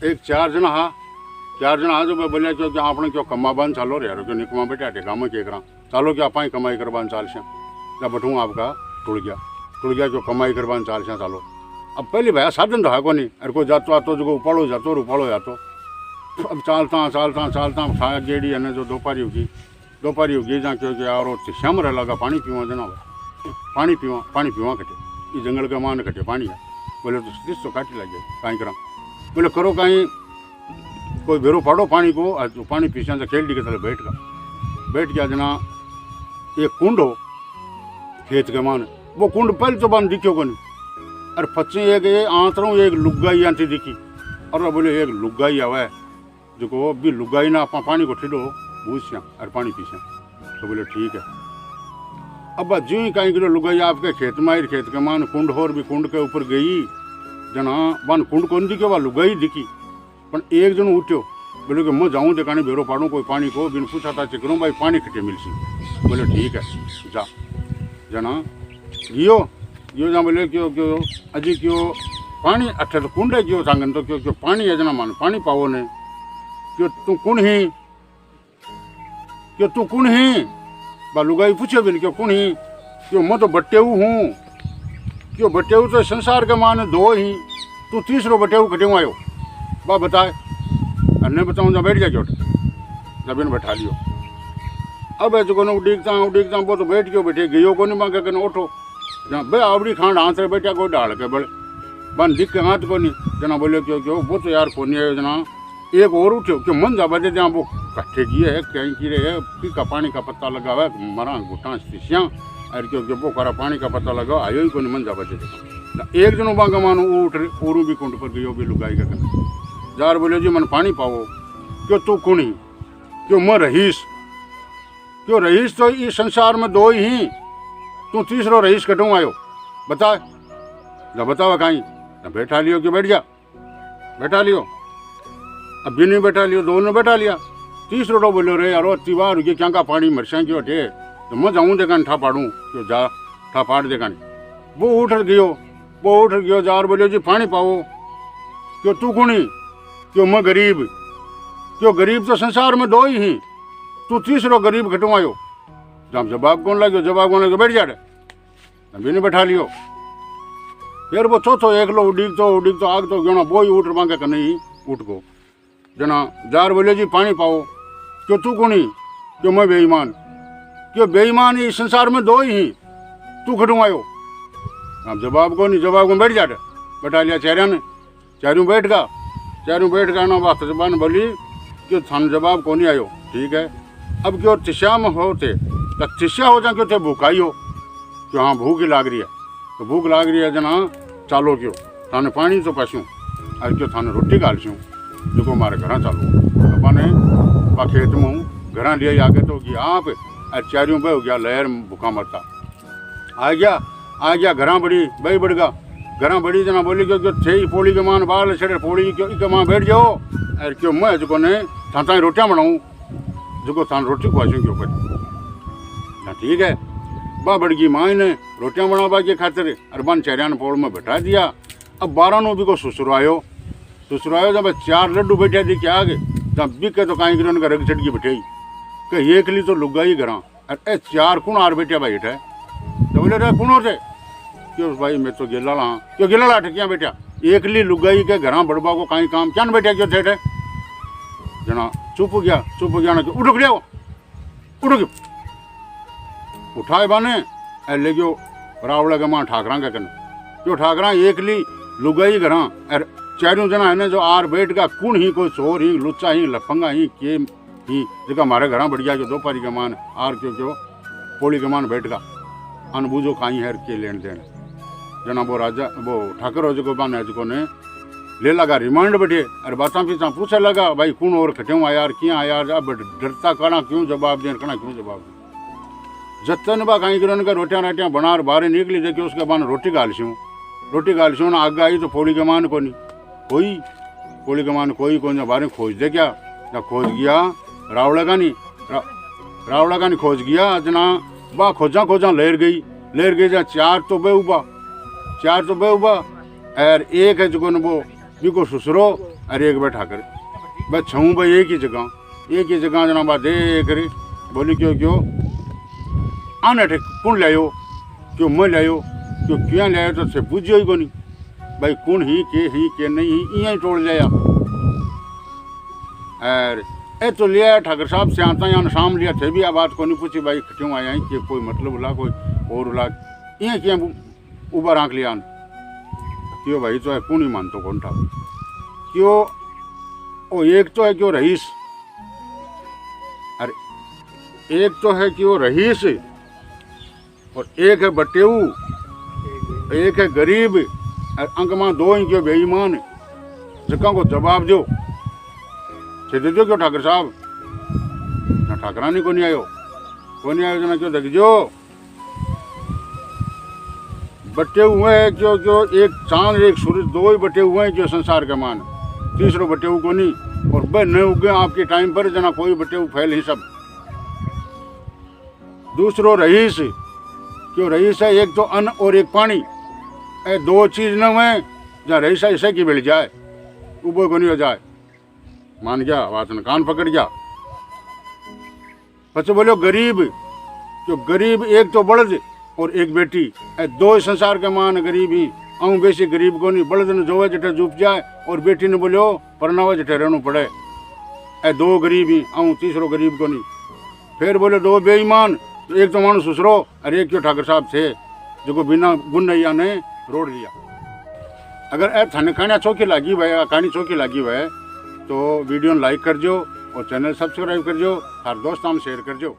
एक 4 जना हाँ 4 जना हाँ जो मैं बोलिया क्यों आपने क्यों कमा बन चालो रे यार क्यों निकमा बेटा टेका में के करा चालो क्या पाई कमाई करवान चाल से क्या बटूँ आपका टूट गया क्यों कमाई करवान चाल से चालो। अब पहली भैया साधन रहा को नहीं अरे कोई जातो आतो जो उपाड़ो जातो उपाड़ो जातो। अब चालता गेड़ी है जो दोपहरी होगी जहाँ क्यों यार श्याम रह लगा पानी पीवा जना पानी पीवा कटे ये जंगल के मान कटे पानी है बोले तो काटी लगे कहीं करा बोले करो कहीं कोई भेरो फाड़ो पानी को पानी पीछा से खेल दी के तले बैठ गया जना एक कुंड हो खेत के मान वो कुंड पहले तो बन दिखो को नहीं अरे पच्ची एक आंतरों एक लुगाई आती दिखी और बोले एक लुगाई आवा जो को भी लुगाई ना आप पानी को ठिडो बूझ और पानी पीछे तो बोले ठीक है। अब जो ही कहीं किलो लुगाई आपके खेत में खेत के मान कुंड और भी कुंड के ऊपर गई जना बन कुंड कौन दिखे वह लुगाई दिखी पर एक जन उठ्यो बोले कि मैं जाऊँ देखा भेरो पाड़ू कोई पानी को बिन पूछा था चेकरूँ भाई पानी कटे मिलसी बोले ठीक है जा जना गियो जहाँ बोले क्यों अजी क्यों पानी अच्छा तो कुंड है क्यों सांगन तो क्यों पानी है जना मान पानी पाओ ने क्यों तू कुण ही बालूगाई पूछे बिन क्यों कुण ही क्यों मैं तो बटेऊ हूँ क्यों बटेऊ तो संसार के मान दो ही तू तीसरो बटेऊ कटेऊ आयो बा बताए अन्य बताऊँ जहाँ बैठ गया क्यों जब बैठा लियो। अब ऐसे को उड़ीकता वो तो बैठ गयो बैठे गयो को नहीं मांगे कन उठो जहाँ बे आवड़ी खांड हाथ से बैठा कोई डाल के बड़े बन दिख के हाथ को नहीं जना बोले क्यों वो तो यार को नहीं आयो जना एक और उठो क्यों मन जा बजे जहाँ वो कट्ठे किए है कहीं की रहे है का पानी का पत्ता लगा हुआ है मरा घुटा शीशियाँ अरे क्यों वो करा पानी का पत्ता लगा आयो ही को नहीं मन जा बजे एक जनो बांगा मानो उठ ओरू भी कुंड पर गयो भी लुगाई का करना जार बोले जी मन पानी पाओ क्यों तू कुणी क्यों मैं रहीस क्यों रहीस तो इस संसार में दो ही तू तीसरो रहीस कटूँ आयो बता जब बताओ कहीं बैठा लियो क्यों बैठा लियो अब भी नहीं बैठा लियो दोनों बैठा लिया तीसरो तो बोलो रे यारो अति बार ये क्या का पानी मरसा क्यों हटे तो मैं जाऊँ देखा ठा पाड़ू क्यों जा ठा पाड़ देखा वो उठ गयो जार बोलियो जी पानी पाओ क्यों तू कुणी क्यों मैं गरीब क्यों गरीब तो संसार में दो ही तू तीसरो गरीब घटू आयो जब जवाब कौन लगे बैठ जा अभी नहीं बैठा लियो। फिर वो चौथो एक लो उड़ीक तो आग तो क्यों ना वो ही उठ मांगे कि नहीं उठ को जना जार बोले जी पानी पाओ क्यों तू कुणी क्यों मैं बेईमान क्यों बेईमान इस संसार में दो ही तू घटू आयो अब जवाब को बैठ जा बैठा लिया चारों बैठ गया ना बात जबान बोली क्यों थान जवाब को नहीं आयो ठीक है। अब क्यों तिस्या में होते तो तिस्या हो जा क्यों थे भूखाई हो क्यों हाँ भूख ही लाग रही है तो भूख लाग रही है जना चालो क्यों थाने पानी तो पसूँ और क्यों थाने रोटी गालसूँ जो को मारे घर चालो अपने बा खेत में हूँ घर लिए आगे तो गया आप और चारों पे हो गया लहर भूखा मरता आ गया घर बड़ी बही बढ़गा घर बड़ी जना बोली क्यों थे ही पोली के मान बाल छड़े पोली क्यों के माँ बैठ जाओ और क्यों मैं जो ने था रोटियाँ बनाऊँ जो थान रोटी खुआसूँ क्यों कर ठीक है बा बड़गी माँ ने रोटियाँ बनावा के खातिर और बन चेरियान पोल में बैठा दिया। अब 12 नो भी को ससुर आयो जब 4 लड्डू बैठे दिखे आगे जब बिके तो कहीं गिरन का रग चटकी बैठे कि एक ली तो लुगा ही घरा अरे 4 कुण आर बैठे भाई है तो बोले रे कुण होते क्यों भाई मैं तो गिला ला क्यों गिला ला क्या बेटा एक ली लुगाई के घर बड़बा को कहीं काम क्या बैठा क्यों थे जना चुप गया ना उठ गया उठ गयो उठाए बाने ले गयो रावड़ा के माँ ठाकरा के कन क्यों ठाकरा एक ली लुगाई घरा और चारों जना है ना जो आर बैठ का कुण ही कोई चोर ही लुच्चा ही लफंगा ही के ही जो हमारे घर बढ़िया जो दोपहरी के मान आर क्यों पोली के मान बैठ का अनबूझो खाई है के लेन देन जना वो राजा वो ठाकर हो जो बाने जो ने ले लगा रिमांड बैठे अरे बाता पीछा पूछे लगा भाई कौन और खटे आया क्या आया अब डरता कना क्यों जवाब दें कना क्यों जवाब दें जतन बा कहीं गिरन का रोटियाँ बना बाहर निकली देखी उसके बाद रोटी गालसूँ ना आगे आई तो पोली के मान को नहीं कोई पोली के मान कोई बाहर खोज दे क्या ना खोज गया रावड़ा का नहीं खोज गया जना बा खोजा लहर गई जहाँ 4 तो बे उबा और एक है जो वो बिको ससुरो अरे एक बैठा कर बस छूँ भाई एक ही जगह जना बात देख रे बोली क्यों क्यों आने ठे कौन लायो क्यों मैं लायो क्यों क्या लायो तो से पूछो ही को नहीं भाई कौन ही के नहीं ही इं टोल लिया अरे ए तो लिया ठाकर साहब से आता यहाँ शाम लिया थे भी आ बात को नहीं पूछी भाई क्यों आया कि कोई मतलब ला कोई और ला इं क्या ऊबर आँख लिया क्यों भाई तो है कौन ही मानतो कौन था क्यों ओ एक तो है क्यों रईस अरे एक तो है क्यों रईस और एक है बटेऊ एक है गरीब और अंकमा दो ही क्यों बेईमान जगह को जवाब दो दे दो क्यों ठाकर साहब ना ठाकरानी को नहीं आयो जना क्यों देख जो बटे हुए हैं क्यों क्यों एक चांद एक सूरज दो ही बटे हुए हैं क्यों संसार के मान तीसरो बटे को नहीं और बे न उगे आपके टाइम पर जना कोई बटे फैल ही सब दूसरो रईस क्यों रईस है एक तो अन्न और एक पानी ए दो चीज न हुए जहाँ रईस ऐसे की मिल जाए उबो को नहीं हो जाए मान गया बात ने कान पकड़ गया बच्चे बोलो गरीब जो गरीब एक तो बड़द और एक बेटी ए दो संसार के मान गरीब ही आऊँ बेसी गरीब को नहीं बड़द ने जोवे जटे जुप जाए और बेटी ने बोलो परनावा जटे रहना पड़े ए दो गरीब ही आऊँ तीसरो गरीब को नहीं फिर बोले दो बेईमान तो एक तो मानो सुसरो और एक क्यों ठाकर साहब थे जो बिना गुण नैया ने रोड लिया अगर ए थाने कहानी चौकी लगी हुआ है कहानी चौकी लगी हुआ है तो वीडियो लाइक कर जो और चैनल सब्सक्राइब कर जो हर दोस्त शेयर कर जो।